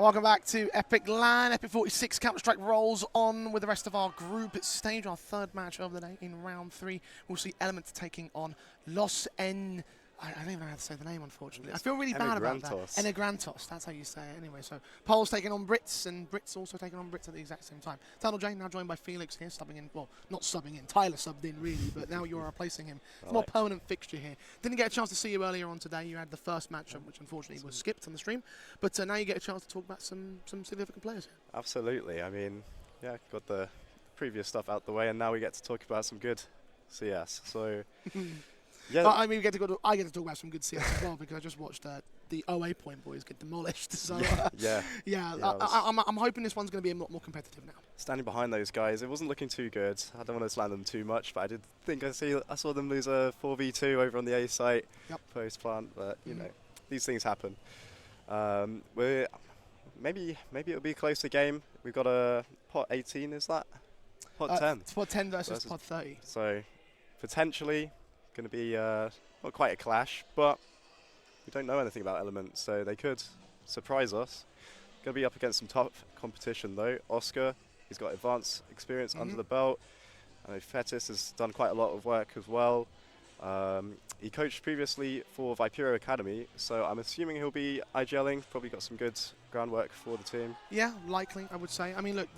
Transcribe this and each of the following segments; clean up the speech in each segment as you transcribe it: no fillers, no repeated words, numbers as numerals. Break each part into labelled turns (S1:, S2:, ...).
S1: And welcome back to Epic LAN. EPIC46 Counter-Strike rolls on with the rest of our group stage. Our third match of the day in round 3. We'll see Element taking on Los En... I don't even know how to say the name, unfortunately. I feel really bad about that. EMIGRANTOS, that's how you say it anyway. So Poles taking on Brits, and Brits also taking on Brits at the exact same time. Tunnel Jane now joined by Felix here, subbing in. Well, not subbing in. Tyler subbed in, really, but now you're replacing him. It's a more permanent fixture here. Didn't get a chance to see you earlier on today. You had the first matchup, which unfortunately was skipped on the stream. But now you get a chance to talk about some significant players here.
S2: Absolutely. I mean, yeah, got the previous stuff out the way, and now we get to talk about some good CS. So... Yeah.
S1: I mean, I get to talk about some good CS as well because I just watched the OA Point boys get demolished. So I'm hoping this one's going to be a lot more competitive now.
S2: Standing behind those guys, it wasn't looking too good. I don't want to slam them too much, but I did think I saw them lose a 4v2 over on the A site post plant. But you know, these things happen. Maybe it'll be a closer game. We've got a pot 18. Is that pot 10?
S1: It's pot 10 versus pot 30.
S2: So potentially. Going to be not quite a clash, but we don't know anything about Element, so they could surprise us. Going to be up against some tough competition though. Oscar, he's got advanced experience under the belt. I know Fetis has done quite a lot of work as well. He coached previously for Vipero Academy, so I'm assuming he'll be IGLing. Probably got some good groundwork for the team. Yeah,
S1: likely, I would say. I mean, look,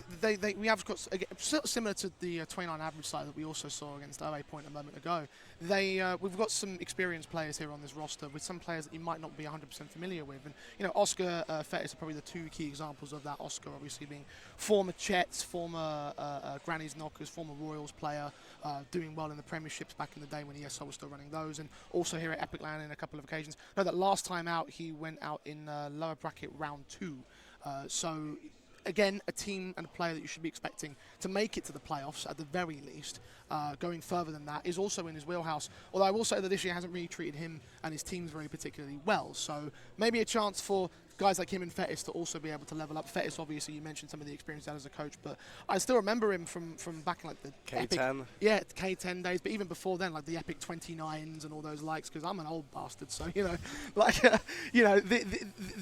S1: we have got, again, similar to the 29 average side that we also saw against OA Point a moment ago. We've got some experienced players here on this roster with some players that you might not be 100% familiar with. And, you know, Oscar, Fetis are probably the two key examples of that. Oscar obviously being former Chets, former Granny's Knockers, former Royals player, doing well in the Premierships back in the day when ESO was still running those, and also here at Epic LAN in a couple of occasions. No, that last time out he went out in lower bracket round 2. So again, a team and a player that you should be expecting to make it to the playoffs at the very least. Going further than that is also in his wheelhouse. Although I will say that this year hasn't really treated him and his teams very particularly well. So maybe a chance for guys like him and Fetis to also be able to level up. Fetis, obviously, you mentioned some of the experience that as a coach, but I still remember him from back in like the
S2: K10.
S1: K10 days, but even before then, like the EPIC29s and all those likes, because I'm an old bastard, so, you know, like, you know,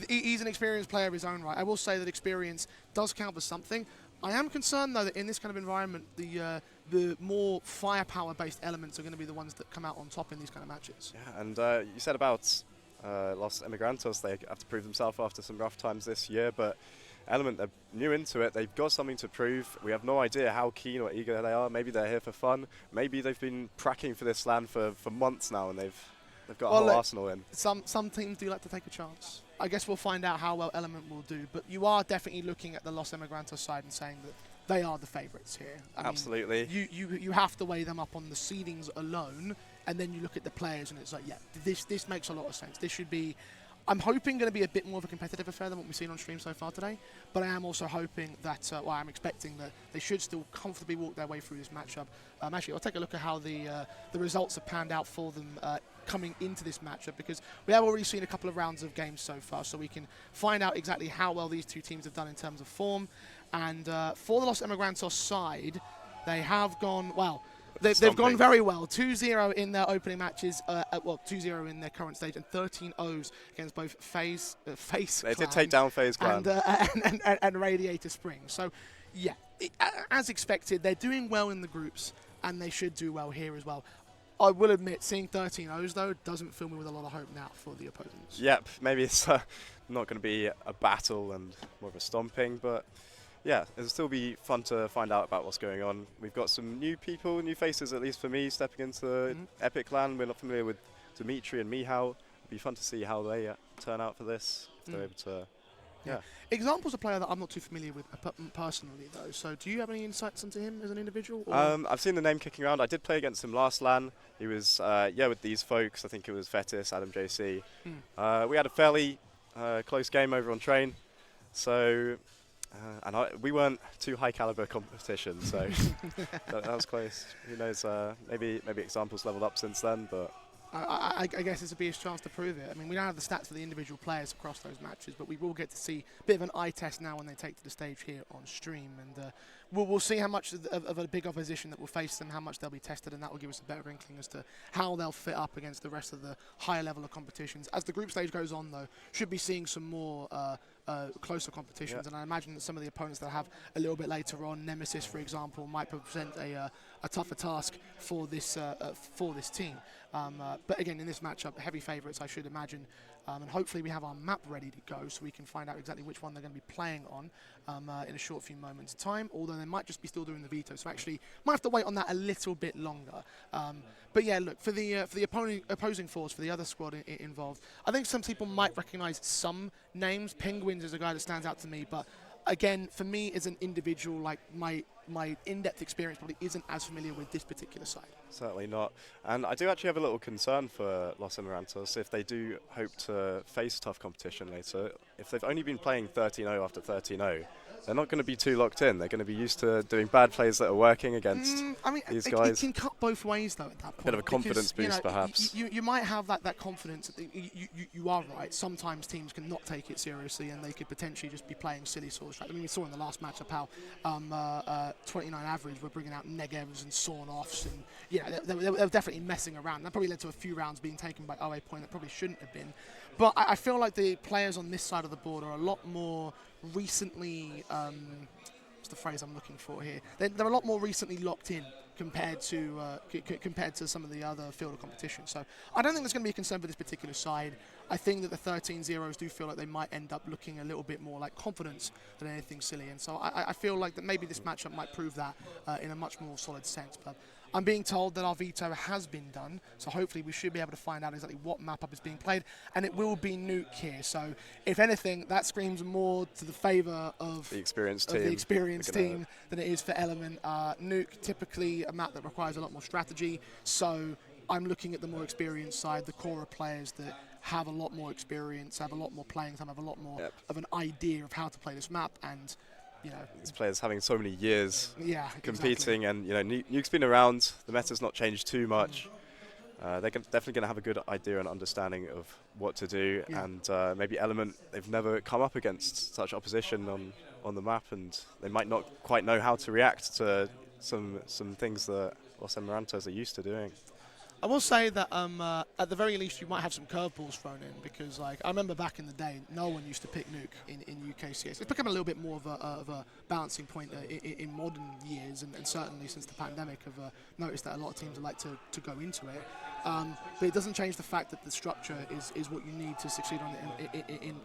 S1: he's an experienced player of his own right. I will say that experience does count for something. I am concerned, though, that in this kind of environment, the more firepower-based elements are going to be the ones that come out on top in these kind of matches.
S2: Yeah, and you said about Los EMIGRANTOS, they have to prove themselves after some rough times this year, but Element, they're new into it, they've got something to prove. We have no idea how keen or eager they are. Maybe they're here for fun. Maybe they've been pracking for this LAN for months now, and they've got a whole arsenal in.
S1: Some teams do like to take a chance. I guess we'll find out how well Element will do, but you are definitely looking at the Los EMIGRANTOS side and saying that they are the favourites here.
S2: Absolutely.
S1: I mean, you have to weigh them up on the seedings alone, and then you look at the players and it's like, yeah, this makes a lot of sense. This should be, I'm hoping, going to be a bit more of a competitive affair than what we've seen on stream so far today, but I am also hoping that, well, I'm expecting that they should still comfortably walk their way through this matchup. Actually, I'll take a look at how the results have panned out for them coming into this matchup, because we have already seen a couple of rounds of games so far, so we can find out exactly how well these two teams have done in terms of form. And for the Los EMIGRANTOS side, they have gone, well, they've gone very well. 2-0 in their opening matches, well, 2-0 in their current stage, and 13-0s against both FaZe
S2: They did take down FaZe Clan.
S1: And Radiator Spring. So, yeah, as expected, they're doing well in the groups, and they should do well here as well. I will admit, seeing 13-0s, though, doesn't fill me with a lot of hope now for the opponents.
S2: Yep, maybe it's not going to be a battle and more of a stomping, but yeah, it'll still be fun to find out about what's going on. We've got some new people, new faces, at least for me, stepping into Epic LAN. We're not familiar with Dimitri and Mihal. It'll be fun to see how they turn out for this, if they're able to... Yeah.
S1: Examples of player that I'm not too familiar with personally, though. So, do you have any insights into him as an individual? Or?
S2: I've seen the name kicking around. I did play against him last LAN. He was, with these folks. I think it was Fetis, Adam JC. We had a fairly close game over on train. So, we weren't too high caliber competition. So, that was close. Who knows? Maybe examples leveled up since then, but.
S1: I guess this would be his chance to prove it. I mean, we don't have the stats for the individual players across those matches, but we will get to see a bit of an eye test now when they take to the stage here on stream. And we'll see how much of a big opposition that will face them, how much they'll be tested, and that will give us a better inkling as to how they'll fit up against the rest of the higher level of competitions. As the group stage goes on, though, should be seeing some more closer competitions, and I imagine that some of the opponents that have a little bit later on, Nemesis, for example, might present a tougher task for this team. But again, in this matchup, heavy favourites, I should imagine. And hopefully we have our map ready to go so we can find out exactly which one they're going to be playing on in a short few moments' time, although they might just be still doing the veto, so actually might have to wait on that a little bit longer. But yeah, look, for the opposing force, for the other squad involved, I think some people might recognise some names. Penguins is a guy that stands out to me, but again, for me as an individual, like my in-depth experience probably isn't as familiar with this particular side.
S2: Certainly not. And I do actually have a little concern for Los EMIGRANTOS if they do hope to face tough competition later. If they've only been playing 13-0 after 13-0, they're not going to be too locked in. They're going to be used to doing bad plays that are working against these guys.
S1: It can cut both ways, though, at that point.
S2: Bit of a confidence boost, perhaps.
S1: You might have that confidence. You are right. Sometimes teams can not take it seriously, and they could potentially just be playing silly sort of strategy. I mean, we saw in the last matchup how 29 average were bringing out Negevs and Sawn-offs, and they were definitely messing around. That probably led to a few rounds being taken by OA Point that probably shouldn't have been. But I feel like the players on this side of the board are a lot more recently, what's the phrase I'm looking for here? They're a lot more recently locked in compared to some of the other field of competition. So I don't think there's going to be a concern for this particular side. I think that the 13-0s do feel like they might end up looking a little bit more like confidence than anything silly. And so I feel like that maybe this matchup might prove that in a much more solid sense. But I'm being told that our veto has been done, so hopefully we should be able to find out exactly what map-up is being played, and it will be Nuke here. So if anything, that screams more to the favour of
S2: the experienced
S1: team than it is for Element. Nuke, typically a map that requires a lot more strategy, so I'm looking at the more experienced side, the core of players that have a lot more experience, have a lot more playing time, have a lot more of an idea of how to play this map, and
S2: these players having so many years competing,
S1: exactly.
S2: and Nuke's been around. The meta's not changed too much. They're definitely going to have a good idea and understanding of what to do, and maybe Element, they've never come up against such opposition on the map, and they might not quite know how to react to some things that Los EMIGRANTOS are used to doing.
S1: I will say that at the very least you might have some curveballs thrown in, because I remember back in the day no one used to pick Nuke in UK CS. It's become a little bit more of a balancing point in modern years, and certainly since the pandemic I've noticed that a lot of teams like to go into it. But it doesn't change the fact that the structure is what you need to succeed on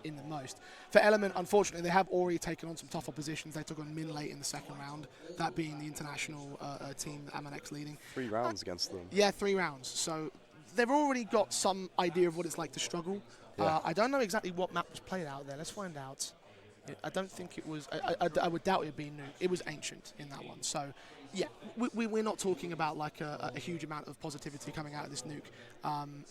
S1: in the most. For Element, unfortunately, they have already taken on some tough oppositions. They took on Min late in the second round, that being the international team, Amanex leading.
S2: 3 rounds against them.
S1: Yeah, 3 rounds. So they've already got some idea of what it's like to struggle.
S2: Yeah.
S1: I don't know exactly what map was played out there. Let's find out. I don't think it was. I would doubt it would be Nuke. It was Ancient in that one. So, yeah, we're not talking about like a huge amount of positivity coming out of this Nuke.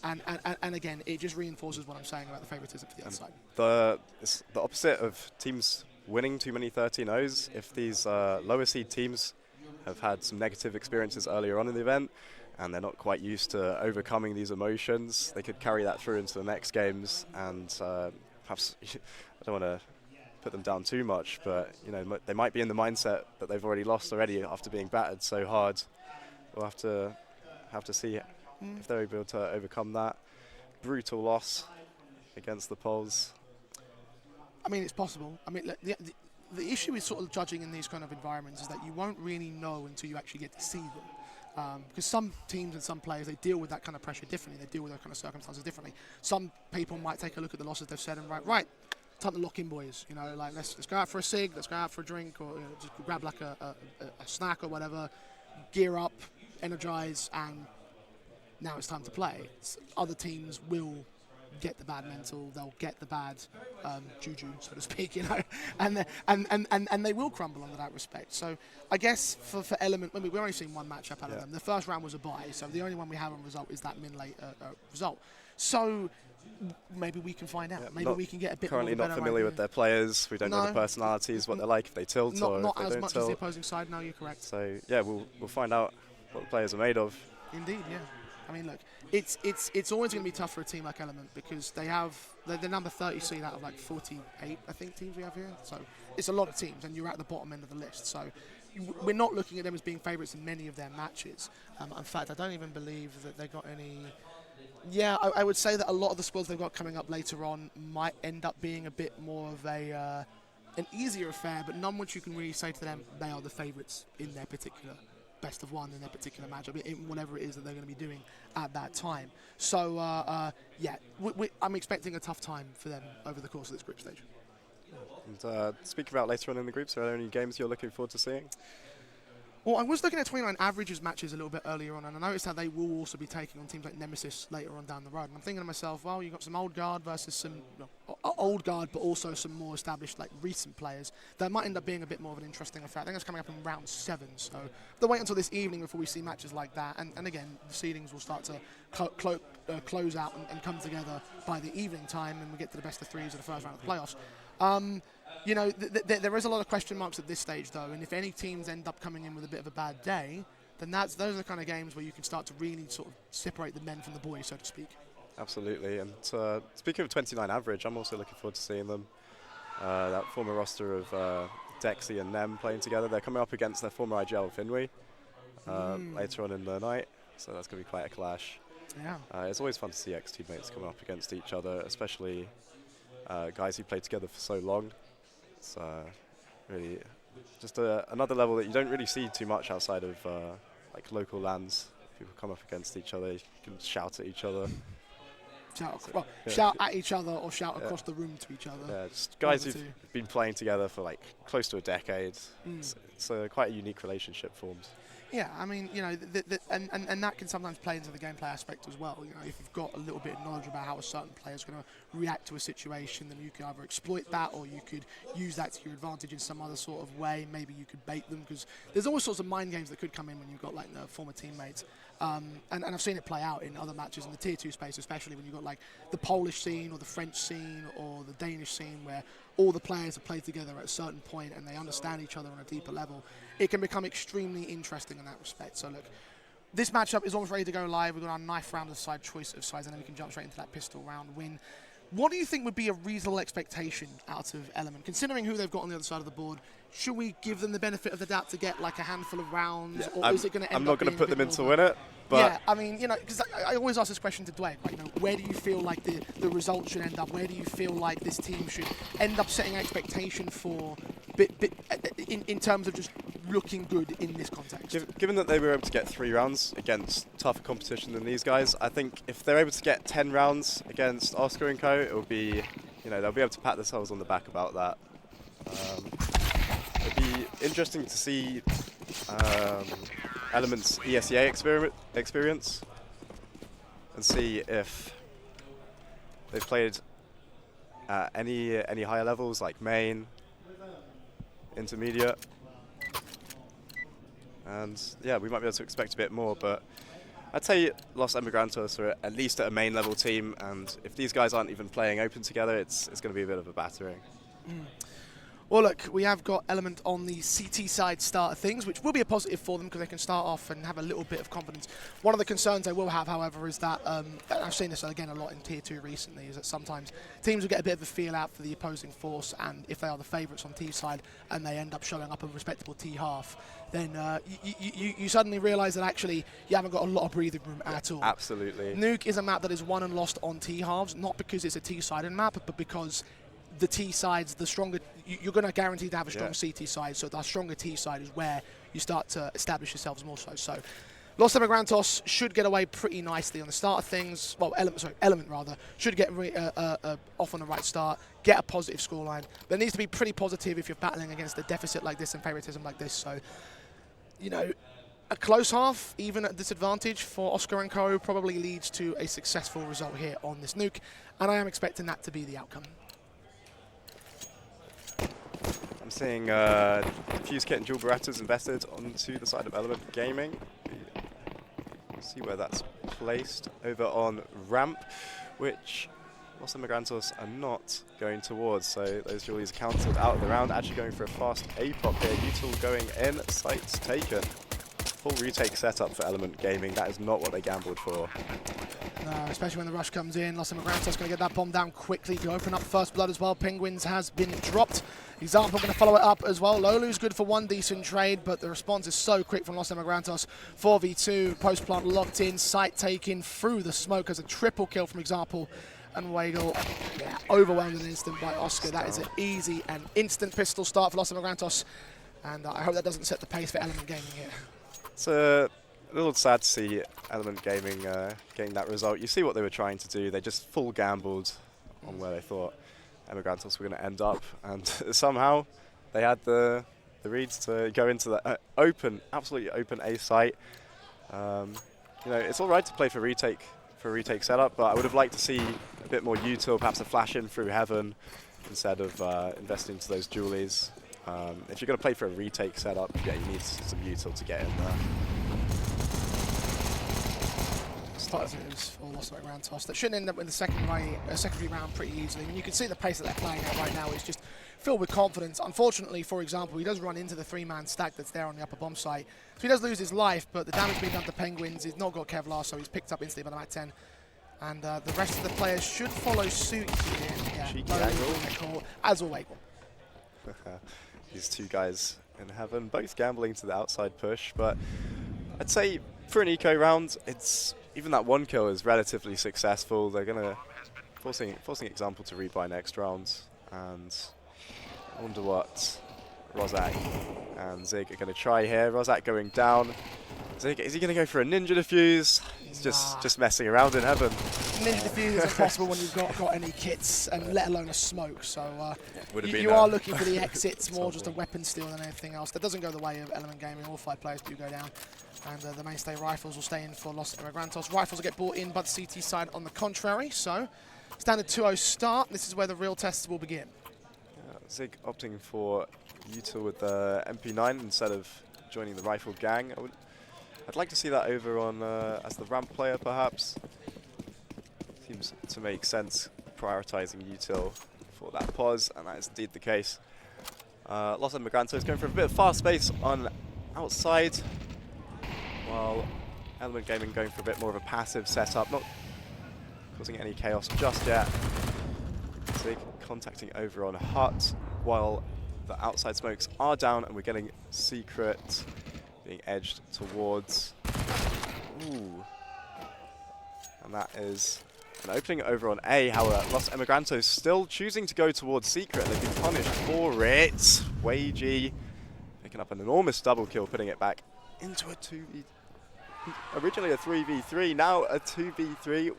S1: And again, it just reinforces what I'm saying about the favoritism for the other side.
S2: It's the opposite of teams winning too many 13-0s. If these lower seed teams have had some negative experiences earlier on in the event, and they're not quite used to overcoming these emotions, they could carry that through into the next games, and perhaps I don't want to put them down too much, but they might be in the mindset that they've already lost after being battered so hard. We'll have to see if they're able to overcome that brutal loss against the Poles. I
S1: mean, it's possible. I mean, the issue with sort of judging in these kind of environments is that you won't really know until you actually get to see them. Because some teams and some players, they deal with that kind of pressure differently. They deal with those kind of circumstances differently. Some people might take a look at the losses they've said and right, time to lock in, boys. Like let's go out for a cig, let's go out for a drink, or just grab like a snack or whatever, gear up, energize, and now it's time to play. Other teams will get the bad mental, they'll get the bad juju, so to speak, and they will crumble under that respect. So I guess for Element, we've only seen one matchup out of them. The first round was a bye, so the only one we have on result is that min-late result. So maybe we can find out.
S2: Yeah,
S1: maybe we can get a bit more of a better
S2: Currently not familiar
S1: idea
S2: with their players. We don't know the personalities, what they're like, if they tilt or if they don't tilt.
S1: Not as much as the opposing side, no, you're correct.
S2: So yeah, we'll find out what the players are made of.
S1: Indeed, yeah. I mean, look, it's always going to be tough for a team like Element, because they're number 30 seed out of like 48, I think, teams we have here. So it's a lot of teams, and you're at the bottom end of the list. So we're not looking at them as being favourites in many of their matches. In fact, I don't even believe that they got any. Yeah, I would say that a lot of the squads they've got coming up later on might end up being a bit more of an easier affair, but none which you can really say to them they are the favourites in their particular best of one, in their particular matchup, in whatever it is that they're going to be doing at that time. So, yeah, I'm expecting a tough time for them over the course of this group stage.
S2: And speaking about later on in the groups, are there any games you're looking forward to seeing?
S1: Well, I was looking at 29 averages matches a little bit earlier on, and I noticed how they will also be taking on teams like Nemesis later on down the road. And I'm thinking to myself, well, you've got some old guard versus some old guard, but also some more established, like recent players. That might end up being a bit more of an interesting affair. I think that's coming up in round 7, so they'll wait until this evening before we see matches like that. And again, the seedings will start to close out and come together by the evening time, and we get to the best of 3s of the first round of the playoffs. You know, there is a lot of question marks at this stage, though, and if any teams end up coming in with a bit of a bad day, then those are the kind of games where you can start to really sort of separate the men from the boys, so to speak.
S2: Absolutely, and speaking of 29 average, I'm also looking forward to seeing them. That former roster of Dexy and Nem playing together. They're coming up against their former IGL Finwee later on in the night, so that's going to be quite a clash.
S1: Yeah.
S2: It's always fun to see ex-teammates come up against each other, especially guys who played together for so long. It's really just another level that you don't really see too much outside of like local lands. People come up against each other, you can shout at each other.
S1: Shout at each other or shout across the room to each other.
S2: Yeah, just guys who've been playing together for like close to a decade. It's quite a unique relationship formed.
S1: Yeah, I mean, you know, and that can sometimes play into the gameplay aspect as well. You know, if you've got a little bit of knowledge about how a certain player is going to react to a situation, then you can either exploit that or you could use that to your advantage in some other sort of way. Maybe you could bait them, because there's all sorts of mind games that could come in when you've got like former teammates. And I've seen it play out in other matches in the tier 2 space, especially when you've got like the Polish scene or the French scene or the Danish scene, where all the players have played together at a certain point and they understand each other on a deeper level. It can become extremely interesting in that respect. So look, this matchup is almost ready to go live. We've got our knife round of side choice of sides, and then we can jump straight into that pistol round win. What do you think would be a reasonable expectation out of Element, considering who they've got on the other side of the board? Should we give them the benefit of the doubt to get like a handful of rounds, or is it going to end up?
S2: I'm not going to put them in to win it, but
S1: yeah, I mean, you know, because I always ask this question to Dwayne. Like, you know, where do you feel like the result should end up? Where do you feel like this team should end up setting expectation for, in terms of just looking good in this context?
S2: Given that they were able to get 3 rounds against tougher competition than these guys, I think if they're able to get 10 rounds against Oscar and Co, it will be, you know, they'll be able to pat themselves on the back about that. It'd be interesting to see Element's ESEA experience and see if they've played at any higher levels like main, intermediate, and yeah, we might be able to expect a bit more, but I'd say Los Emigrantos are at least at a main level team, and if these guys aren't even playing open together, it's going to be a bit of a battering.
S1: Well, look, we have got Element on the CT side start of things, which will be a positive for them because they can start off and have a little bit of confidence. One of the concerns they will have, however, is that, and I've seen this again a lot in Tier 2 recently, is that sometimes teams will get a bit of a feel out for the opposing force, and if they are the favourites on T side and they end up showing up a respectable T half, then you suddenly realise that actually you haven't got a lot of breathing room at all.
S2: Absolutely.
S1: Nuke is a map that is won and lost on T halves, not because it's a T-sided map, but because the T sides, the stronger, you're going to guarantee to have a strong CT side, so the stronger T side is where you start to establish yourselves more so. So Los Emigrantos should get away pretty nicely on the start of things. Well, Element rather, should get off on the right start, get a positive scoreline. But it needs to be pretty positive if you're battling against a deficit like this and favoritism like this. So, you know, a close half, even at disadvantage for Oscar and Co, probably leads to a successful result here on this nuke, and I am expecting that to be the outcome.
S2: I'm seeing Fuse Kit and Dual Berettas invested onto the side of Element Gaming. See where that's placed over on ramp, which Los Emigrantos are not going towards. So those Julies counted out of the round, actually going for a fast A-pop here. Util going in, sights taken. full retake setup for Element Gaming. That is not what they gambled for.
S1: No, especially when the rush comes in. Los EMIGRANTOS going to get that bomb down quickly to open up first blood as well. Penguins has been dropped. Example going to follow it up as well. Lolu's good for one decent trade, but the response is so quick from Los EMIGRANTOS. 4v2, post plant locked in, sight taken through the smoke as a triple kill from Example. And Weigl overwhelmed in an instant by Oscar. That is an easy and instant pistol start for Los EMIGRANTOS. And I hope that doesn't set the pace for Element Gaming here.
S2: It's a little sad to see Element Gaming getting that result. You see what they were trying to do. They just full gambled on where they thought EMIGRANTOS were going to end up. And somehow they had the reads to go into the absolutely open A site. You know, it's all right to play for retake setup, but I would have liked to see a bit more util, perhaps a flash in through heaven instead of investing into those dualies. If you're going to play for a retake setup, yeah, you need some util to get in there.
S1: Positives for Los EMIGRANTOS that shouldn't end up in the secondary round pretty easily. I mean, you can see the pace that they're playing at right now is just filled with confidence. Unfortunately, for example, he does run into the three-man stack that's there on the upper bomb site. So he does lose his life, but the damage being done to Penguins, he's not got Kevlar, so he's picked up instantly by the Mac 10. And the rest of the players should follow suit here. Yeah,
S2: cheeky angle.
S1: As always.
S2: These two guys in heaven, both gambling to the outside push, but I'd say for an eco round, even that one kill is relatively successful. They're gonna forcing Example to rebuy next round, and I wonder what Rozak and Zig are gonna try here. Rozak going down. Zig, is he gonna go for a ninja defuse? He's just messing around in heaven.
S1: Ninja defuse is impossible when you've got any kits, and let alone a smoke. So you
S2: are
S1: are looking for the exits, more just a weapon steal than anything else. That doesn't go the way of Element Gaming. All 5 players do go down. And the mainstay rifles will stay in for Los EMIGRANTOS. Rifles will get brought in by the CT side on the contrary. So, standard 2-0 start. This is where the real tests will begin.
S2: Zig opting for util with the MP9 instead of joining the rifle gang. I'd like to see that over on as the ramp player, perhaps. Seems to make sense, prioritizing util for that pause, and that is indeed the case. Los EMIGRANTOS is going for a bit of fast space on outside, while Element Gaming going for a bit more of a passive setup, not causing any chaos just yet. Zig contacting over on Hut, while the outside smokes are down, and we're getting Secret being edged towards. Ooh. And that is an opening over on A. However, Los EMIGRANTOS still choosing to go towards Secret. They've been punished for it. Weigi picking up an enormous double kill, putting it back into a 2v. Originally a 3v3, now a 2v3.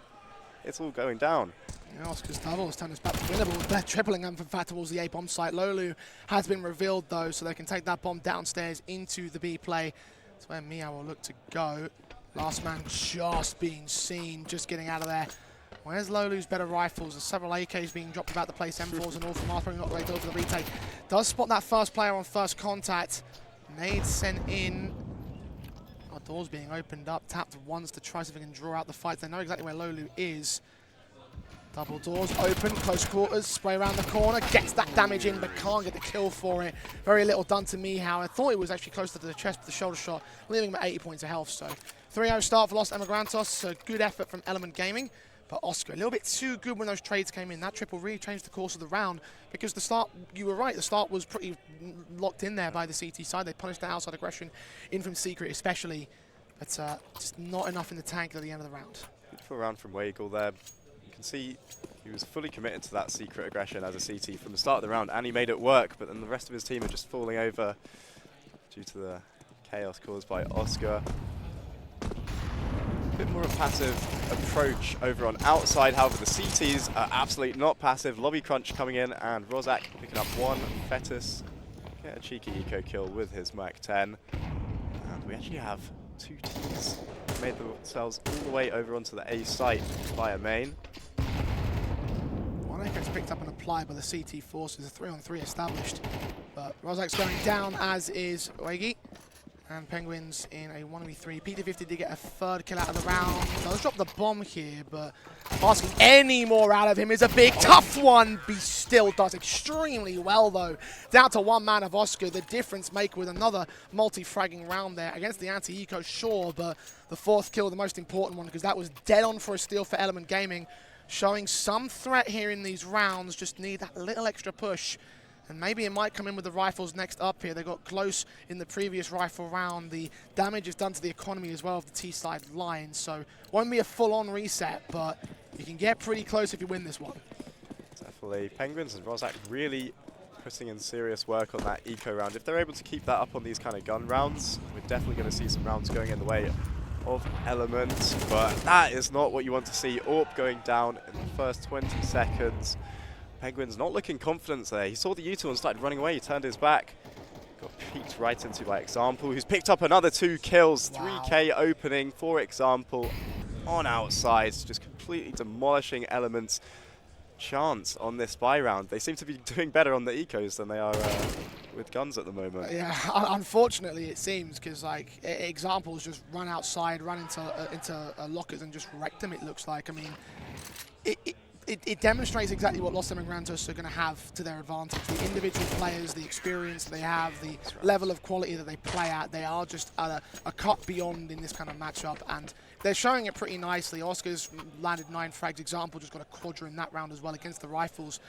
S2: It's all going down.
S1: Yeah, Oscar's double has turned us back to winnable. They're tripling them from fat towards the A bomb site. Lolu has been revealed though, so they can take that bomb downstairs into the B play. That's where Mia will look to go. Last man just being seen, just getting out of there. Where's Lolu's better rifles? There's several AKs being dropped about the place. M4s and all from Arthur, not ready for the retake. Does spot that first player on first contact. Nade sent in. Our doors being opened up, tapped once to try so they can draw out the fight. They know exactly where Lolu is. Double doors open, close quarters, spray around the corner, gets that damage in but can't get the kill for it. Very little done to Mihao. I thought it was actually closer to the chest with the shoulder shot, leaving him at 80 points of health. So 3-0 start for Los EMIGRANTOS, so good effort from Element Gaming. But Oscar, a little bit too good when those trades came in. That triple really changed the course of the round because the start, you were right, the start was pretty locked in there by the CT side. They punished the outside aggression in from Secret especially, but just not enough in the tank at the end of the round.
S2: Beautiful round from Weigl there. You can see he was fully committed to that Secret aggression as a CT from the start of the round, and he made it work, but then the rest of his team are just falling over due to the chaos caused by Oscar. A bit more of a passive approach over on outside, however the CTs are absolutely not passive. Lobby Crunch coming in, and Rozak picking up one. Fetus get a cheeky eco kill with his Mac 10. And we actually have 2 teams made themselves all the way over onto the A site via main.
S1: One echo's picked up and applied by the CT forces, a 3-on-3 established. But Rozak's going down, as is Weigi. And Penguins in a 1v3. EPIC46 did get a third kill out of the round. Does drop the bomb here, but asking any more out of him is a big, tough one. He still does extremely well, though. Down to one man of Oscar, the difference maker with another multi-fragging round there against the anti-eco, sure, but the fourth kill, the most important one, because that was dead on for a steal for Element Gaming. Showing some threat here in these rounds, just need that little extra push. And maybe it might come in with the rifles next up here. They got close in the previous rifle round. The damage is done to the economy as well of the T-side line. So won't be a full-on reset, but you can get pretty close if you win this one.
S2: Definitely. Penguins and Rozak really putting in serious work on that eco round. If they're able to keep that up on these kind of gun rounds, we're definitely going to see some rounds going in the way of Element. But that is not what you want to see. AWP going down in the first 20 seconds. Penguins not looking confident there. He saw the U-turn and started running away. He turned his back. Got peeked right into by Example, who's picked up another 2 kills. Wow. 3K opening for Example on outside. Just completely demolishing Element's chance on this buy round. They seem to be doing better on the ecos than they are with guns at the moment.
S1: Yeah, unfortunately it seems, because like Example's just run outside, run into lockers and just wrecked them, it looks like. I mean, it demonstrates exactly what Los EMIGRANTOS are going to have to their advantage. The individual players, the experience they have, the level of quality that they play at, they are just at a cut beyond in this kind of matchup, and they're showing it pretty nicely. Oscar's landed 9 frags. Example just got a quadra in that round as well against the rifles.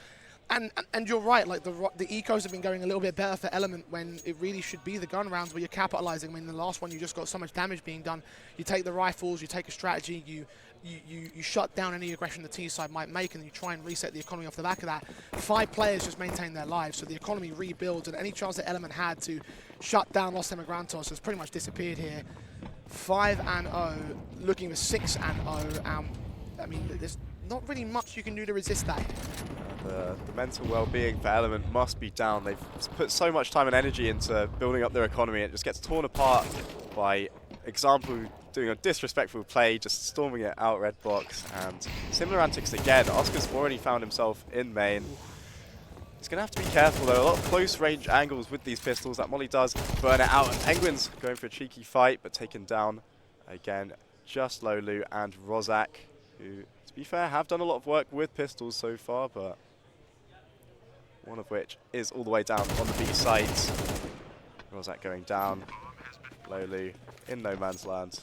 S1: And you're right, like the ecos have been going a little bit better for Element when it really should be the gun rounds where you're capitalizing. I mean, the last one you just got so much damage being done. You take the rifles, you take a strategy, you shut down any aggression the T side might make, and you try and reset the economy off the back of that. 5 players just maintain their lives, so the economy rebuilds, and any chance that Element had to shut down Los EMIGRANTOS has pretty much disappeared here. 5-0, looking for 6-0. I mean, there's not really much you can do to resist that.
S2: The mental well-being for Element must be down. They've put so much time and energy into building up their economy. It just gets torn apart by Example doing a disrespectful play, just storming it out red box, and similar antics again. Oscar's already found himself in main. He's going to have to be careful though. A lot of close range angles with these pistols. That molly does burn it out, and Penguins going for a cheeky fight, but taken down again. Just Lolu and Rozak, who, to be fair, have done a lot of work with pistols so far, but one of which is all the way down on the B site. Rozak going down. Lolu in no man's land.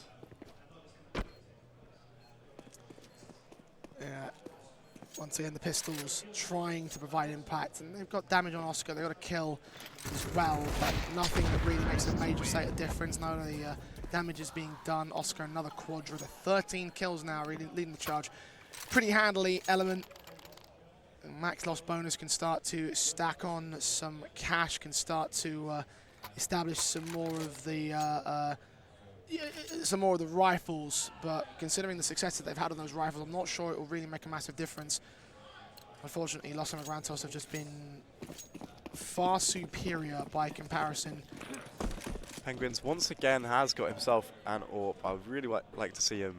S1: Yeah. Once again, the pistols trying to provide impact, and they've got damage on Oscar. They've got a kill as well, but nothing that really makes a major state of difference. No damage is being done. Oscar another quadra, the 13 kills now, really leading the charge pretty handily. Element, max loss bonus can start to stack on some cash, can start to establish some more of the rifles, but considering the success that they've had on those rifles, I'm not sure it will really make a massive difference. Unfortunately, Los EMIGRANTOS have just been far superior by comparison.
S2: Penguins once again has got himself an AWP. I would really like to see him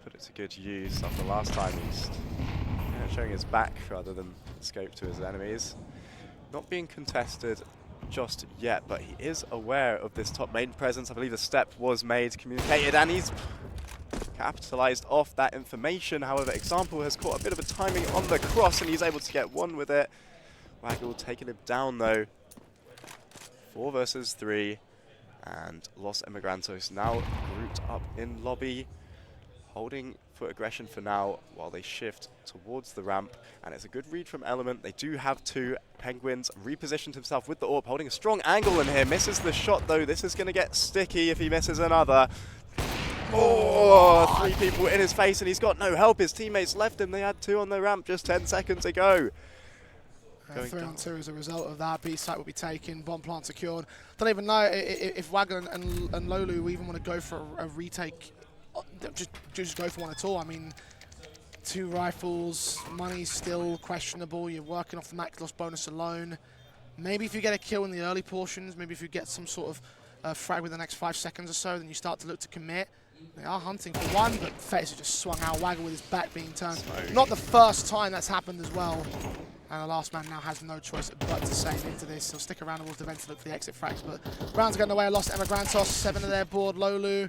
S2: put it to good use after last time he's showing his back rather than scope to his enemies. Not being contested just yet, but he is aware of this top main presence. I believe the step was made, communicated, and he's capitalized off that information. However, Example has caught a bit of a timing on the cross, and he's able to get one with it. Waggle taking him down though. 4 versus 3, and Los EMIGRANTOS now grouped up in lobby, holding for aggression for now while they shift towards the ramp. And it's a good read from Element. They do have 2. Penguins repositioned himself with the AWP, holding a strong angle in here. Misses the shot though. This is going to get sticky if he misses another. Oh, 3 people in his face, and he's got no help. His teammates left him. They had 2 on the ramp just 10 seconds ago.
S1: 3-on-2 as a result of that. B site will be taken, bomb plant secured. Don't even know if Waggle and Lolu even want to go for a retake. Just go for one at all. I mean, 2 rifles, money's still questionable. You're working off the max loss bonus alone. Maybe if you get a kill in the early portions, maybe if you get some sort of frag within the next 5 seconds or so, then you start to look to commit. They are hunting for one, but Fetis has just swung out. Waggle with his back being turned. Not the first time that's happened as well. And the last man now has no choice but to save into this. He'll stick around towards the vent to look for the exit frags, but rounds are getting away. Lost EMIGRANTOS, 7 of their board. Lolu.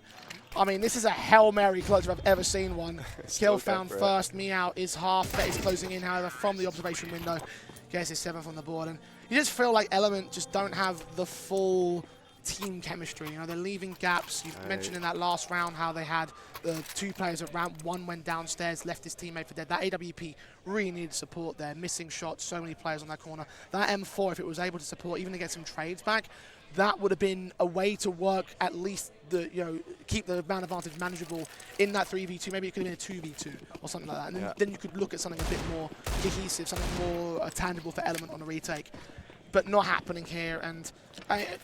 S1: I mean, this is a Hail Mary clutch if I've ever seen one. Kill found first. Meow is half. Bet is closing in, however, from the observation window. Gets his 7th on the board. And you just feel like Element just don't have the full team chemistry. You know, they're leaving gaps. You mentioned in that last round how they had the 2 players at round 1 went downstairs, left his teammate for dead. That AWP really needed support there. Missing shots, so many players on that corner. That M4, if it was able to support, even to get some trades back, that would have been a way to work at least the, you know, keep the man advantage manageable in that 3v2. Maybe it could have been a 2v2 or something like that. And then you could look at something a bit more cohesive, something more tangible for Element on a retake. But not happening here. And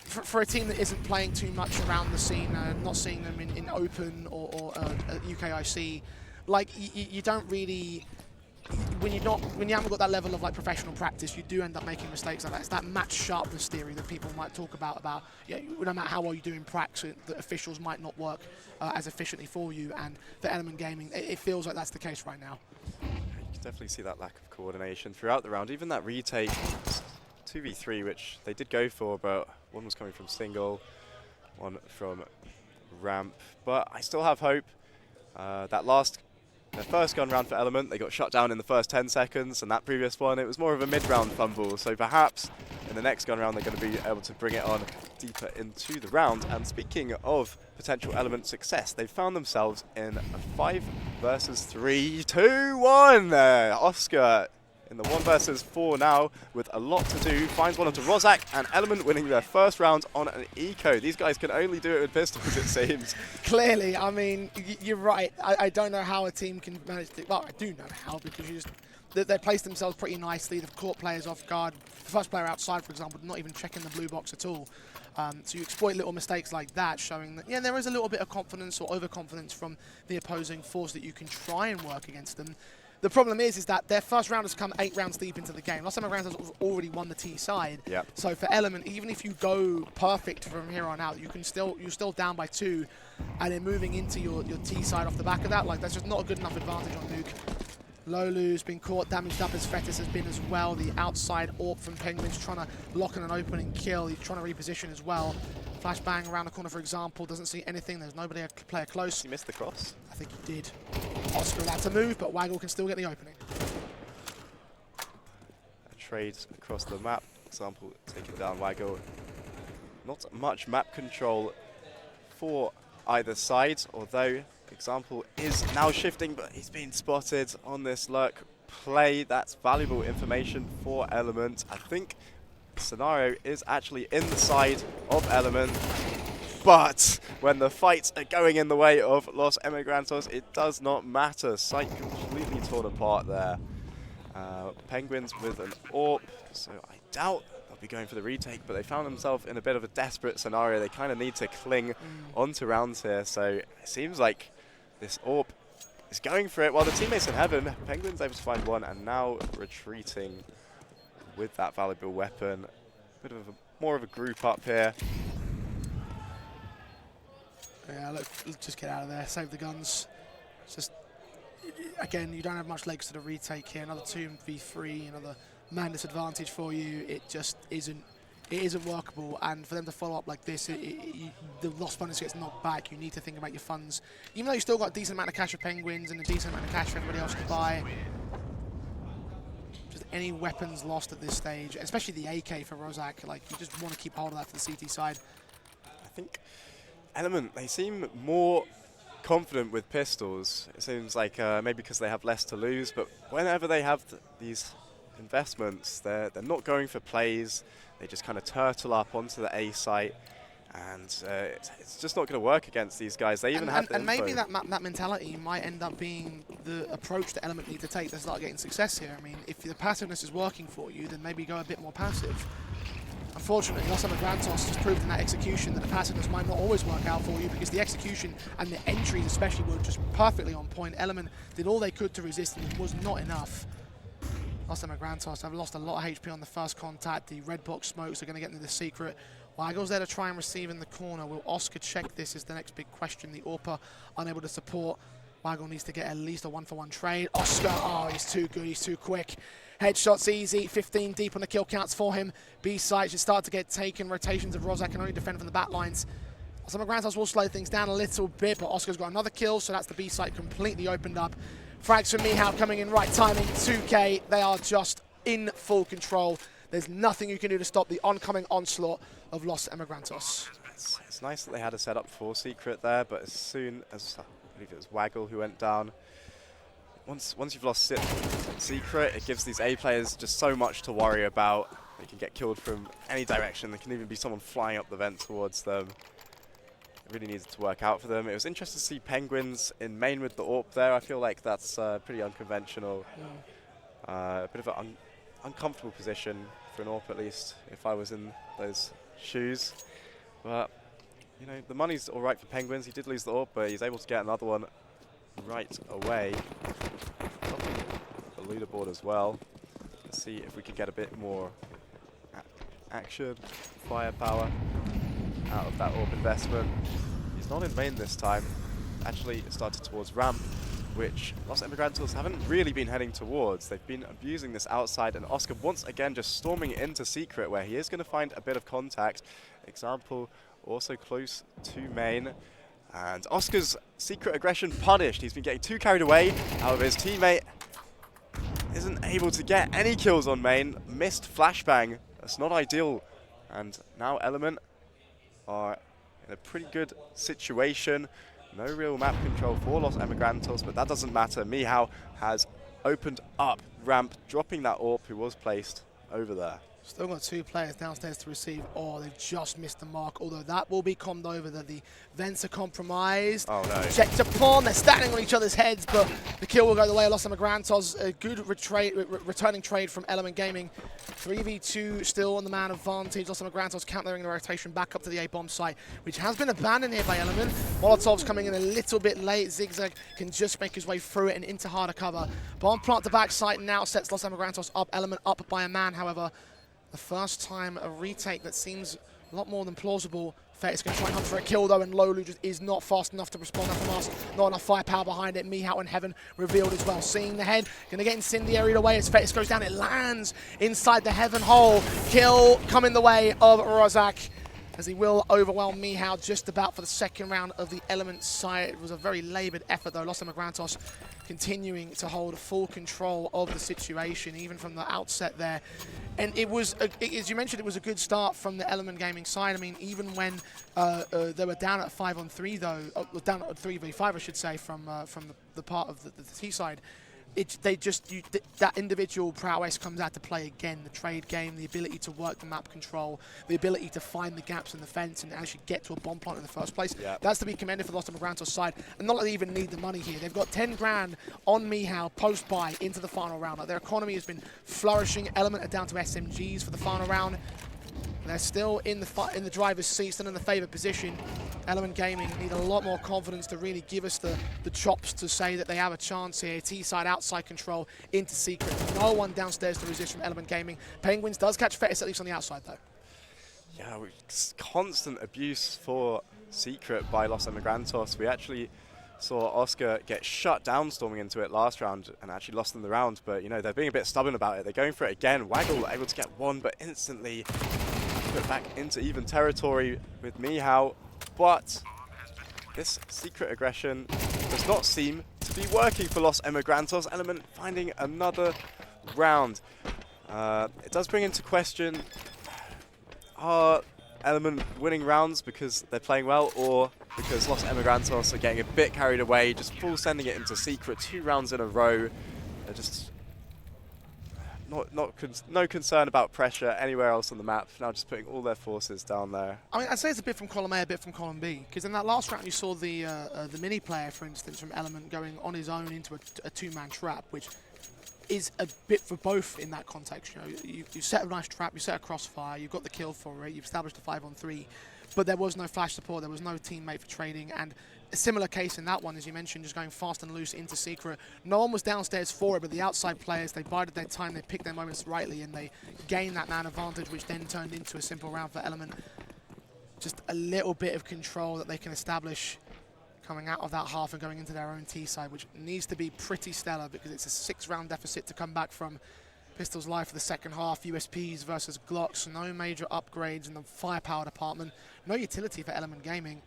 S1: for a team that isn't playing too much around the scene, not seeing them in Open or UKIC, like you don't really. When you haven't got that level of like professional practice, you do end up making mistakes like that. It's that match sharpness theory that people might talk about no matter how well you do in practice, the officials might not work as efficiently for you. And for Element Gaming, it feels like that's the case right now.
S2: You can definitely see that lack of coordination throughout the round. Even that retake, 2v3, which they did go for, but one was coming from single, one from ramp. But I still have hope. Their first gun round for Element, they got shut down in the first 10 seconds, and that previous one, it was more of a mid-round fumble. So perhaps in the next gun round, they're going to be able to bring it on deeper into the round. And speaking of potential Element success, they found themselves in a 5 versus 3, 2-1. Oscar in the 1 versus 4 now with a lot to do. Finds one onto Rozak, and Element winning their first round on an eco. These guys can only do it with pistols, it seems.
S1: Clearly, I mean, you're right. I don't know how a team can manage to. Well, I do know how, because they placed themselves pretty nicely. They've caught players off guard. The first player outside, for example, not even checking the blue box at all. So you exploit little mistakes like that, showing that, there is a little bit of confidence or overconfidence from the opposing force that you can try and work against them. The problem is that their first round has come 8 rounds deep into the game. Last time around has already won the T side. Yep. So for Element, even if you go perfect from here on out, you're still down by 2, and then moving into your T side off the back of that, like that's just not a good enough advantage on Nuke. Lolu's been caught, damaged up as Fetis has been as well. The outside AWP from Penguins trying to lock in an opening kill. He's trying to reposition as well. Flashbang around the corner, for example, doesn't see anything. There's nobody to player close.
S2: He missed the cross.
S1: I think he did. Oscar allowed to move, but Waggle can still get the opening.
S2: A trade across the map. Example, taking down Waggle. Not much map control for either side, although Example is now shifting, but he's been spotted on this lurk play. That's valuable information for Element. I think Scenario is actually in the side of Element, but when the fights are going in the way of Los EMIGRANTOS, it does not matter. Sight completely torn apart there. Penguins with an AWP, so I doubt they'll be going for the retake, but they found themselves in a bit of a desperate scenario. They kind of need to cling onto rounds here, so it seems like this AWP is going for it while the teammates in heaven. Penguins able to find one, and now retreating with that valuable weapon. Bit of more of a group up here.
S1: Yeah, let's just get out of there, save the guns. It's just, again, you don't have much legs to the retake here. Another 2v3, another man disadvantage for you. It just isn't. It isn't workable, and for them to follow up like this, the lost bonus gets knocked back. You need to think about your funds. Even though you still got a decent amount of cash for Penguins and a decent amount of cash for everybody else to buy, just any weapons lost at this stage, especially the AK for Rozak, like you just want to keep hold of that for the CT side.
S2: I think Element, they seem more confident with pistols. It seems like maybe because they have less to lose, but whenever they have these investments, they're not going for plays. They just kind of turtle up onto the A site, and it's just not going to work against these guys. They even have the info.
S1: Maybe that mentality might end up being the approach that Element need to take to start getting success here. I mean, if the passiveness is working for you, then maybe go a bit more passive. Unfortunately, Los EMIGRANTOS has proved in that execution that the passiveness might not always work out for you, because the execution and the entries especially were just perfectly on point. Element did all they could to resist, and it was not enough. Los EMIGRANTOS have lost a lot of HP on the first contact. The red box smokes are going to get into the secret. Waggle's there to try and receive in the corner. Will Oscar check this is the next big question. The AWPer unable to support. Waggle needs to get at least a 1-for-1 trade. Oscar, oh, he's too good, he's too quick. Headshots easy, 15 deep on the kill counts for him. B side should start to get taken. Rotations of Rozak can only defend from the back lines. Some of EMIGRANTOS will slow things down a little bit, but Oscar's got another kill, so that's the B side completely opened up. Frags from Mihao coming in right timing, 2K. They are just in full control. There's nothing you can do to stop the oncoming onslaught of Los EMIGRANTOS.
S2: It's nice that they had a setup for Secret there, but as soon as, I believe it was Waggle who went down, once you've lost Secret, it gives these A players just so much to worry about. They can get killed from any direction. There can even be someone flying up the vent towards them. It really needed to work out for them. It was interesting to see Penguins in main with the AWP there. I feel like that's pretty unconventional. A bit of an uncomfortable position for an AWP, at least, if I was in those shoes. But, you know, the money's all right for Penguins. He did lose the AWP, but he's able to get another one right away. The leaderboard as well. Let's see if we can get a bit more action, firepower out of that AWP investment. He's not in main this time. Actually started towards ramp, which Los EMIGRANTOS haven't really been heading towards. They've been abusing this outside, and Oscar once again just storming into Secret, where he is going to find a bit of contact. Example, also close to main. And Oscar's Secret aggression punished. He's been getting too carried away. However, his teammate isn't able to get any kills on main. Missed flashbang. That's not ideal. And now Element are in a pretty good situation. No real map control for Los EMIGRANTOS, but that doesn't matter. Mihao has opened up ramp, dropping that AWP who was placed over there.
S1: Still got 2 players downstairs to receive. Oh, they've just missed the mark, although that will be commed over. The vents are compromised. Oh no. Checked upon, they're standing on each other's heads, but the kill will go the way of Los EMIGRANTOS. A good returning trade from Element Gaming. 3v2 still on the man advantage. Los EMIGRANTOS countering the rotation back up to the A-bomb site, which has been abandoned here by Element. Molotov's coming in a little bit late. Zigzag can just make his way through it and into harder cover. Bomb plant to back site now sets Los EMIGRANTOS up. Element up by a man, however. The first time a retake that seems a lot more than plausible. Fate's going to try and hunt for a kill though, and Lolu just is not fast enough to respond from us. Not enough firepower behind it. Mihao and Heaven revealed as well. Seeing the head, going to get incendiaried away as Fates goes down. It lands inside the Heaven hole. Kill coming the way of Rozak, as he will overwhelm Mihao just about for the second round of the Element side. It was a very laboured effort though. Los EMIGRANTOS continuing to hold full control of the situation, even from the outset there. And it was, as you mentioned, it was a good start from the Element Gaming side. I mean, even when they were down at 5-on-3 though, down at 3v5 I should say, from the part of the T side, that individual prowess comes out to play again. The trade game, the ability to work the map control, the ability to find the gaps in the fence and actually get to a bomb plant in the first place. Yep. That's to be commended for the Los EMIGRANTOS side. And not that they even need the money here. They've got 10 grand on Mihao post-buy into the final round. Like, their economy has been flourishing. Element are down to SMGs for the final round. They're still in the driver's seat, still in the favoured position. Element Gaming need a lot more confidence to really give us the chops to say that they have a chance here. T-side outside control into Secret. No one downstairs to resist from Element Gaming. Penguins does catch Fetis, at least on the outside though.
S2: Yeah, constant abuse for Secret by Los EMIGRANTOS. We actually saw Oscar get shut down storming into it last round and actually lost in the round, but you know, they're being a bit stubborn about it. They're going for it again. Waggle able to get one, but instantly put back into even territory with Mihao. But this Secret aggression does not seem to be working for Los EMIGRANTOS. Element finding another round. It does bring into question, are Element winning rounds because they're playing well, or because Los EMIGRANTOS are getting a bit carried away, just full sending it into Secret 2 rounds in a row? They're just no concern about pressure anywhere else on the map. Now just putting all their forces down there.
S1: I mean, I'd say it's a bit from column A, a bit from column B, because in that last round you saw the mini player, for instance, from Element going on his own into a 2-man trap, which is a bit for both in that context. You know, you set a nice trap, you set a crossfire, you've got the kill for it, you've established a 5-on-3, but there was no flash support, there was no teammate for trading, and a similar case in that one, as you mentioned, just going fast and loose into Secret. No one was downstairs for it, but the outside players, they bided their time, they picked their moments rightly, and they gained that man advantage, which then turned into a simple round for Element. Just a little bit of control that they can establish coming out of that half and going into their own T side, which needs to be pretty stellar because it's a 6-round deficit to come back from. Pistol's life for the second half, USPs versus Glocks, no major upgrades in the firepower department, no utility for Element Gaming,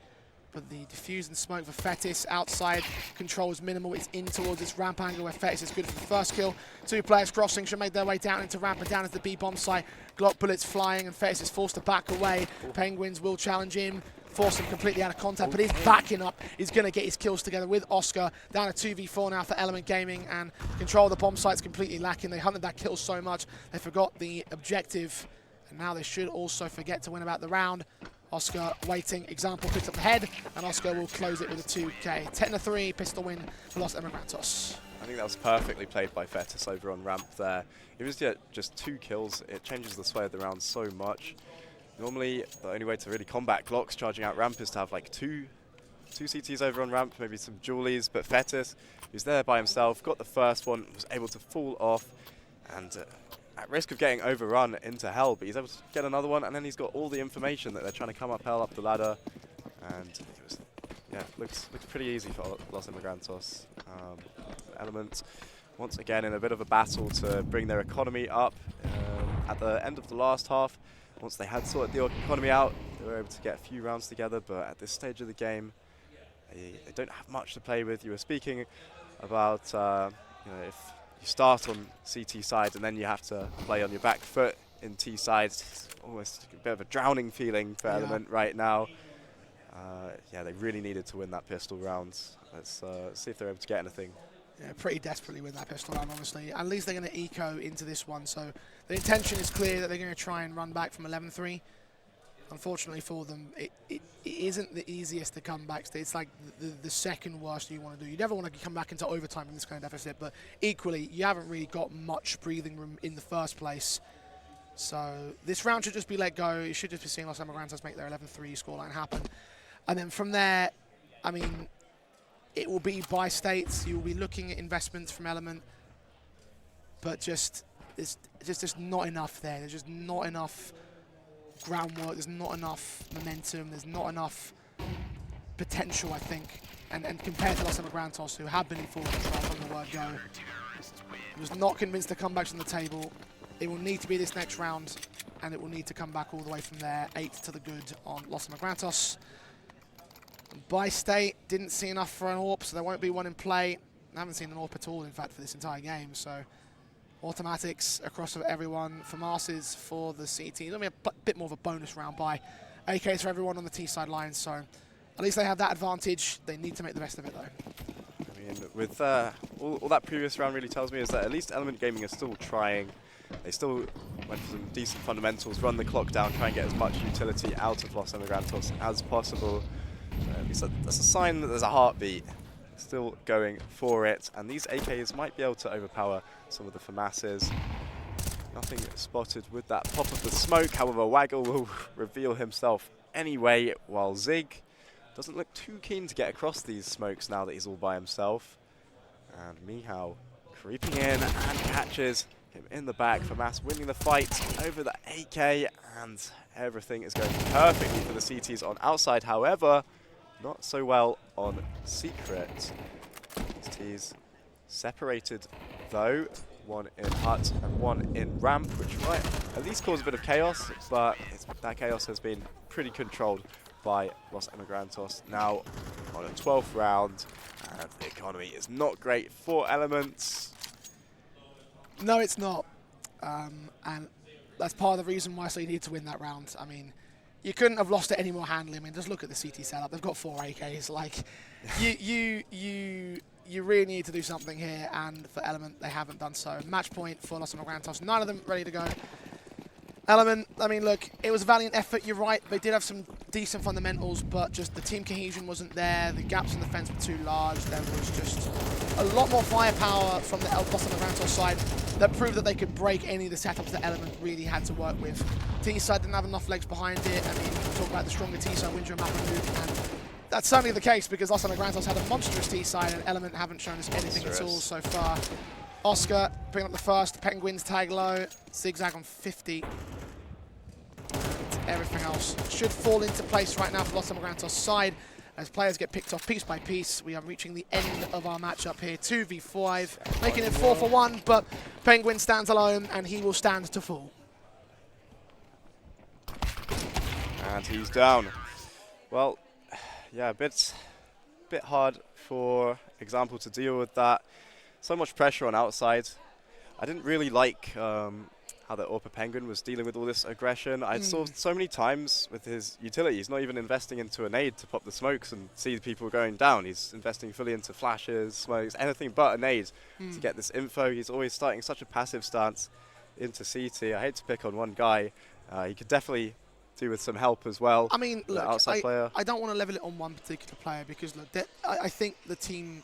S1: but the diffuse and smoke for Fetis outside control is minimal. It's in towards its ramp angle where Fetis is good for the first kill. 2 players crossing should make their way down into ramp and down into the B-bomb site. Glock bullets flying and Fetis is forced to back away. Penguins will challenge him, force him completely out of contact, but he's backing up. He's going to get his kills together with Oscar. Down to 2v4 now for Element Gaming, and control of the bomb site's completely lacking. They hunted that kill so much, they forgot the objective, and now they should also forget to win about the round. Oscar waiting, example picks up the head, and Oscar will close it with a 2K. 10-3, pistol win for Los Emigrantos.
S2: I think that was perfectly played by Fetis over on ramp there. It was just 2 kills. It changes the sway of the round so much. Normally, the only way to really combat Glocks charging out ramp is to have like two CTs over on ramp, maybe some Julies, but Fetis, who's there by himself, got the first one, was able to fall off, and at risk of getting overrun into hell, but he's able to get another one, and then he's got all the information that they're trying to come up hell, up the ladder, and it was, yeah, looks pretty easy for Los Emigrantos. Element, once again, in a bit of a battle to bring their economy up at the end of the last half. Once they had sorted the economy out, they were able to get a few rounds together, but at this stage of the game, they don't have much to play with. You were speaking about if you start on CT side and then you have to play on your back foot in T side, it's almost a bit of a drowning feeling for Element right now. Yeah, they really needed to win that pistol round. Let's see if they're able to get anything.
S1: Yeah, pretty desperately with that pistol round, honestly. At least they're going to eco into this one, so the intention is clear that they're going to try and run back from 11-3. Unfortunately for them, it isn't the easiest to come back. It's like the second worst you want to do. You never want to come back into overtime in this kind of deficit, but equally, you haven't really got much breathing room in the first place. So this round should just be let go. You should just be seeing Los Emigrantos make their 11-3 scoreline happen. And then from there, I mean, it will be by states. You will be looking at investments from Element, but there's just not enough there. There's just not enough groundwork. There's not enough momentum. There's not enough potential, I think. And compared to Los Emigrantos, who have been in full control from the word go, I was not convinced to come back from the table. It will need to be this next round, and it will need to come back all the way from there. 8 to the good on Los Emigrantos. By state, didn't see enough for an AWP, so there won't be one in play. I haven't seen an AWP at all, in fact, for this entire game. So automatics across for everyone. FAMAS's for the CT. It'll be a bit more of a bonus round by AKs for everyone on the T side line. So at least they have that advantage. They need to make the best of it, though.
S2: I mean, with all that previous round really tells me is that at least Element Gaming is still trying. They still went for some decent fundamentals, run the clock down, try and get as much utility out of Los Emigrantos as possible. So that's a sign that there's a heartbeat still going for it, and these AKs might be able to overpower some of the FAMAS's. Nothing spotted with that pop of the smoke, however Waggle will reveal himself anyway, while Zig doesn't look too keen to get across these smokes now that he's all by himself. And Mihao creeping in and catches him in the back. FAMAS winning the fight over the AK, and everything is going perfectly for the CTs on outside, however, not so well on Secret. These T's separated though, one in hut and one in ramp, which might at least cause a bit of chaos, but that chaos has been pretty controlled by Los Emigrantos. Now on a 12th round, and the economy is not great for Elements.
S1: No, it's not. And that's part of the reason why they need to win that round. I mean, you couldn't have lost it any more handily. I mean, just look at the CT setup. They've got 4 AKs. Like, you really need to do something here, and for Element, they haven't done so. Match point for Los Emigrantos. None of them ready to go. Element, I mean, look, it was a valiant effort. You're right. They did have some decent fundamentals, but just the team cohesion wasn't there. The gaps in the fence were too large. There was just a lot more firepower from the Los Emigrantos side that proved that they could break any of the setups that Element really had to work with. T-side didn't have enough legs behind it. I mean, we talk about the stronger T-side wins your map and move, and that's certainly the case because Los Emigrantos had a monstrous T-side and Element haven't shown us anything at all so far. Oscar picking up the first. Penguins tag low. Zigzag on 50. And everything else should fall into place right now for Los Emigrantos' side. as players get picked off piece by piece. We are reaching the end of our matchup here, 2v5, making it 4-for-1, but Penguin stands alone, and he will stand to fall.
S2: And he's down. Well, yeah, a bit hard for example to deal with that. So much pressure on outside. I didn't really like how the Orpa Penguin was dealing with all this aggression. I saw so many times with his utility, he's not even investing into a nade to pop the smokes and see the people going down. He's investing fully into flashes, smokes, anything but a nade to get this info. He's always starting such a passive stance into CT. I hate to pick on one guy. He could definitely do with some help as well.
S1: I mean, look,
S2: player.
S1: I don't want to level it on one particular player because look, I think the team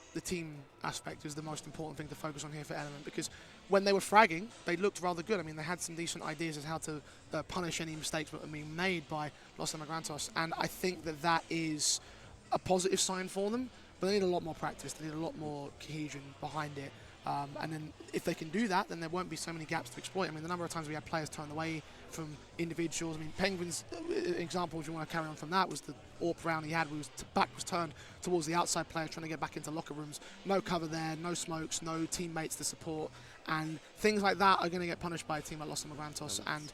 S1: aspect is the most important thing to focus on here for Element, because when they were fragging, they looked rather good. I mean, they had some decent ideas as how to punish any mistakes that were being made by Los EMIGRANTOS, and I think that is a positive sign for them, but they need a lot more practice, they need a lot more cohesion behind it. And then if they can do that, then there won't be so many gaps to exploit. I mean, the number of times we had players turned away from individuals. I mean, Penguin's example, if you want to carry on from that, was the AWP round he had where his back was turned towards the outside player trying to get back into locker rooms. No cover there, no smokes, no teammates to support. And things like that are going to get punished by a team like Los EMIGRANTOS. And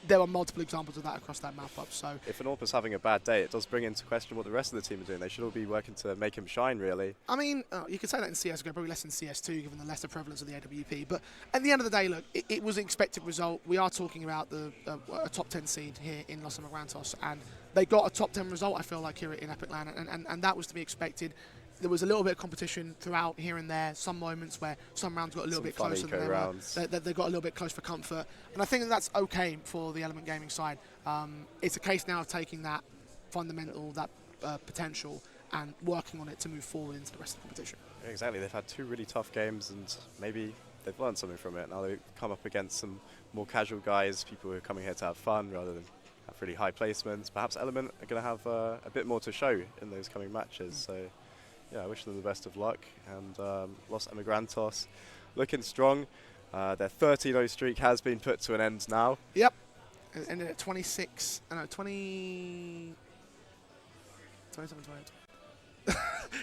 S1: there were multiple examples of that across that map up. So
S2: if an AWP's having a bad day, it does bring into question what the rest of the team are doing. They should all be working to make him shine, really. I
S1: mean, you could say that in CS2, probably less in CS2, given the lesser prevalence of the AWP. But at the end of the day, look, it was an expected result. We are talking about a top 10 seed here in Los EMIGRANTOS, and they got a top 10 result, I feel like, here in Epic Land, and that was to be expected. There was a little bit of competition throughout here and there, some moments where some rounds got a little bit closer than they got a little bit close for comfort. And I think that's okay for the Element Gaming side. It's a case now of taking that fundamental, that potential, and working on it to move forward into the rest of the competition.
S2: Yeah, exactly. They've had 2 really tough games, and maybe they've learned something from it. Now they come up against some more casual guys, people who are coming here to have fun rather than have really high placements. Perhaps Element are going to have a bit more to show in those coming matches. So yeah, I wish them the best of luck. And Los EMIGRANTOS looking strong. Their 30-0 streak has been put to an end now.
S1: Yep. It ended at 26, no, 27, 28.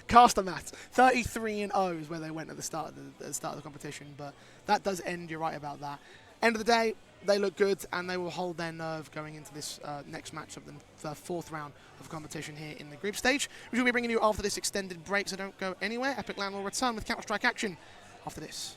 S1: Caster maths. 33-0 is where they went at the start of the competition, but that does end, you're right about that. End of the day, they look good, and they will hold their nerve going into this next matchup, the 4th round of competition here in the group stage, which we'll be bringing you after this extended break, so don't go anywhere. Epic Land will return with Counter-Strike action after this.